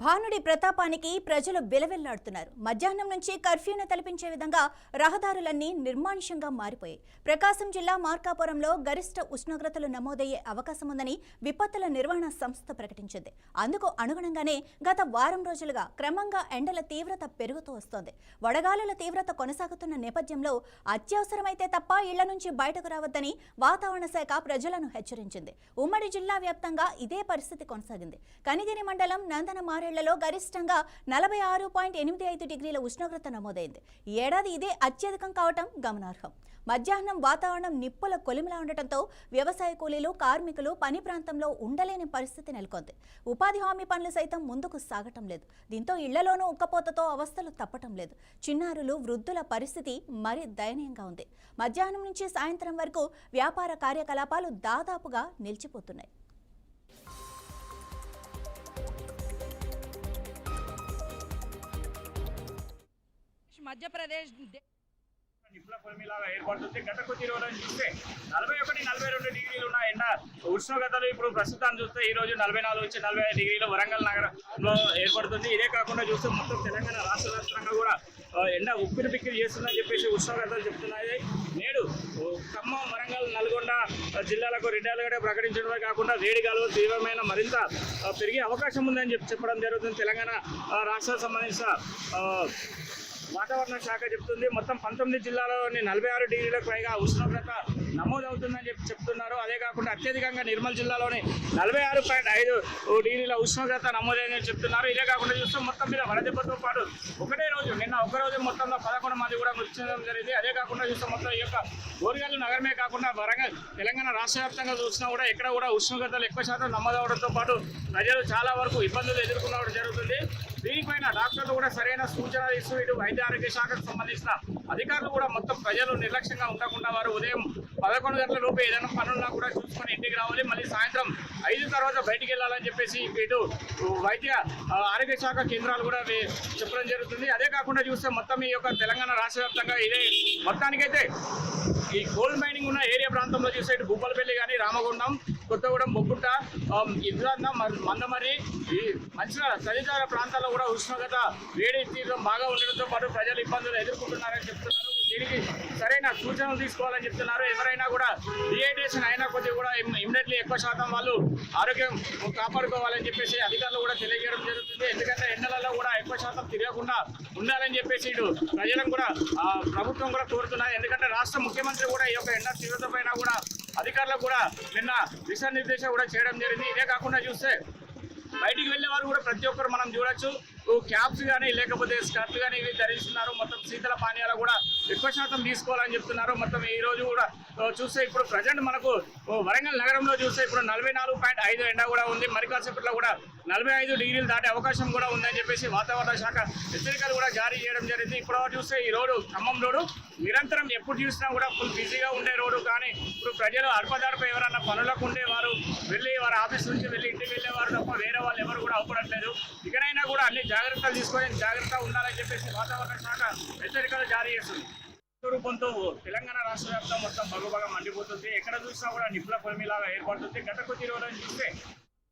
భానుడి ప్రతాపానికి ప్రజలు విలవిల్లాడుతున్నారు. మధ్యాహ్నం నుంచి కర్ఫ్యూను తలపించే విధంగా రహదారులన్నీ నిర్మానుష్యంగా మారిపోయాయి. ప్రకాశం జిల్లా మార్కాపురంలో గరిష్ట ఉష్ణోగ్రతలు నమోదయ్యే అవకాశం ఉందని విపత్తుల నిర్వహణ సంస్థ ప్రకటించింది. అందుకు అనుగుణంగానే గత వారం రోజులుగా క్రమంగా ఎండల తీవ్రత పెరుగుతూ వస్తోంది. వడగాలుల తీవ్రత కొనసాగుతున్న నేపథ్యంలో అత్యవసరమైతే తప్ప ఇళ్ల నుంచి బయటకు రావద్దని వాతావరణ శాఖ ప్రజలను హెచ్చరించింది. ఉమ్మడి జిల్లా వ్యాప్తంగా ఇదే పరిస్థితి కొనసాగింది. కనిగిరి మండలం నందనమారేళ్లలో గరిష్టంగా 46.85 డిగ్రీల ఉష్ణోగ్రత నమోదైంది. ఈ ఏడాది ఇదే అత్యధికం కావటం గమనార్హం. మధ్యాహ్నం వాతావరణం నిప్పుల కొలిమిలా ఉండటంతో వ్యవసాయ కూలీలు, కార్మికులు పని ప్రాంతంలో ఉండలేని పరిస్థితి నెలకొంది. ఉపాధి హామీ పనులు సైతం ముందుకు సాగటం లేదు. దీంతో ఇళ్లలోనూ ఉక్కపోతతో అవస్థలు తప్పటం లేదు. చిన్నారులు, వృద్ధుల పరిస్థితి మరీ దయనీయంగా ఉంది. మధ్యాహ్నం నుంచి సాయంత్రం వరకు వ్యాపార కార్యకలాపాలు దాదాపుగా నిలిచిపోతున్నాయి. మధ్యప్రదేశ్ నిప్పుల కొలిమిలాగా ఏర్పడుతుంది. గత కొద్ది రోజులను చూస్తే 41-42 డిగ్రీలు ఉన్న ఎండ ఉష్ణోగ్రతలు ఇప్పుడు ప్రస్తుతాన్ని చూస్తే ఈ రోజు 44 నుంచి 45 డిగ్రీలు వరంగల్ నగరంలో ఏర్పడుతుంది. ఇదే కాకుండా చూస్తే మొత్తం తెలంగాణ రాష్ట్ర వ్యాప్తంగా కూడా ఎండ ఉప్పిరి పిక్కిరి చేస్తుందని చెప్పేసి ఉష్ణోగ్రతలు చెప్తున్నాయి. నేడు ఖమ్మం, వరంగల్, నల్గొండ జిల్లాలకు రెడ్ అలర్ట్ ప్రకటించడమే కాకుండా వేడిగాలు తీవ్రమైన మరింత పెరిగే అవకాశం ఉందని చెప్పడం జరుగుతుంది. తెలంగాణ రాష్ట్రానికి సంబంధించిన వాతావరణ శాఖ చెప్తుంది. మొత్తం 19 జిల్లాలోని 46 డిగ్రీలకు పైగా ఉష్ణోగ్రత నమోదవుతుందని చెప్తున్నారు. అదే కాకుండా అత్యధికంగా నిర్మల్ జిల్లాలోని 46.5 డిగ్రీల ఉష్ణోగ్రత నమోదైందని చెప్తున్నారు. ఇదే కాకుండా చూస్తే మొత్తం మీద వడదెబ్బతో పాటు ఒకటే రోజు నిన్న ఒకరోజు మొత్తంలో 11 మంది కూడా మృతి చెందడం జరిగింది. అదే కాకుండా చూస్తే మొత్తం ఈ యొక్క గోరిగల్లు నగరమే కాకుండా వరంగల్ తెలంగాణ రాష్ట్ర వ్యాప్తంగా చూసినా కూడా ఎక్కడ కూడా ఉష్ణోగ్రతలు ఎక్కువ శాతం నమోదవడంతో పాటు ప్రజలు చాలా వరకు ఇబ్బందులు ఎదుర్కొనడం జరుగుతుంది. దీనిపైన డాక్టర్లు కూడా సరైన సూచనలు ఇస్తూ ఇటు వైద్య ఆరోగ్య శాఖకు సంబంధించిన అధికారులు కూడా మొత్తం ప్రజలు నిర్లక్ష్యంగా ఉండకుండా వారు ఉదయం 11 గంటల లోపు ఏదైనా పనున్నా కూడా చూసుకొని ఇంటికి రావాలి, మళ్ళీ సాయంత్రం 5 తర్వాత బయటికి వెళ్ళాలని చెప్పేసి ఇటు వైద్య ఆరోగ్య శాఖ కేంద్రాలు కూడా చెప్పడం జరుగుతుంది. అదే కాకుండా చూస్తే మొత్తం ఈ యొక్క తెలంగాణ రాష్ట్ర వ్యాప్తంగా ఇదే మొత్తానికైతే ఈ గోల్డ్ మైనింగ్ ఉన్న ఏరియా ప్రాంతంలో చూస్తే ఇటు భూపాలపల్లి కానీ, రామగుండం, కొత్తగూడెం, బొగ్గుంట, ఇంద్రాంత, మందమర్రి, ఈ మంచిర్యాల తదితర ప్రాంతాల్లో కూడా ఉష్ణోగ్రత వేడి తీవ్రం బాగా ఉండడంతో పాటు ప్రజలు ఇబ్బందులు ఎదుర్కొంటున్నారని చెప్తున్నారు. దీనికి సరైన సూచనలు తీసుకోవాలని చెప్తున్నారు. ఎవరైనా కూడా డిహైడ్రేషన్ అయినా కొద్దిగా కూడా ఇమ్మీడియట్లీ ఎక్కువ శాతం వాళ్ళు ఆరోగ్యం కాపాడుకోవాలని చెప్పేసి అధికారులు కూడా తెలియజేయడం జరుగుతుంది. ఎందుకంటే ఎండలలో కూడా ఎక్కువ శాతం తిరగకుండా ఉండాలని చెప్పేసి ఇటు ప్రజలను కూడా ప్రభుత్వం కూడా కోరుతున్నారు. ఎందుకంటే రాష్ట్ర ముఖ్యమంత్రి కూడా ఈ యొక్క ఎండ తీవ్రత పైన కూడా అధికారులకు కూడా నిన్న దిశానిర్దేశం కూడా చేయడం జరిగింది. ఇదే కాకుండా చూస్తే బయటికి వెళ్ళే వారు కూడా ప్రతి ఒక్కరు మనం చూడొచ్చు క్యాప్స్ కానీ లేకపోతే స్కర్ట్లు కానీ ఇవి ధరిస్తున్నారు. మొత్తం శీతల పానీయాలు కూడా ఎక్కువ శాతం తీసుకోవాలని చెప్తున్నారు. మొత్తం ఈ రోజు కూడా చూస్తే ఇప్పుడు ప్రజెంట్ మనకు వరంగల్ నగరంలో చూస్తే ఇప్పుడు 44.5 ఎండ కూడా ఉంది. మరి కాసేపట్లో కూడా 45 డిగ్రీలు దాటే అవకాశం కూడా ఉందని చెప్పేసి వాతావరణ శాఖ హెచ్చరికలు కూడా జారీ చేయడం జరిగింది. ఇప్పుడు చూస్తే ఈ రోడ్డు ఖమ్మం రోడ్డు నిరంతరం ఎప్పుడు చూసినా కూడా ఫుల్ బిజీగా ఉండే రోడ్డు. కానీ ఇప్పుడు ప్రజలు అడపదడప ఎవరన్నా పనులకు ఉండేవారు వెళ్ళి వారి ఆఫీస్ నుంచి వెళ్ళి ఇంటికి వెళ్ళేవారు తప్ప వేరే వాళ్ళు ఎవరు కూడా అవపడట్లేదు. ఇకనైనా కూడా అన్ని జాగ్రత్తలు తీసుకొని జాగ్రత్తగా ఉండాలని చెప్పేసి వాతావరణ శాఖ హెచ్చరికలు జారీ చేస్తుంది. రూపంతో తెలంగాణ రాష్ట్ర వ్యాప్తం మొత్తం బగబగ మండిపోతుంది. ఎక్కడ చూసినా కూడా నిప్పుల కొలిమిలాగా ఏర్పడుతుంది. గత కొద్ది రోజులను చూస్తే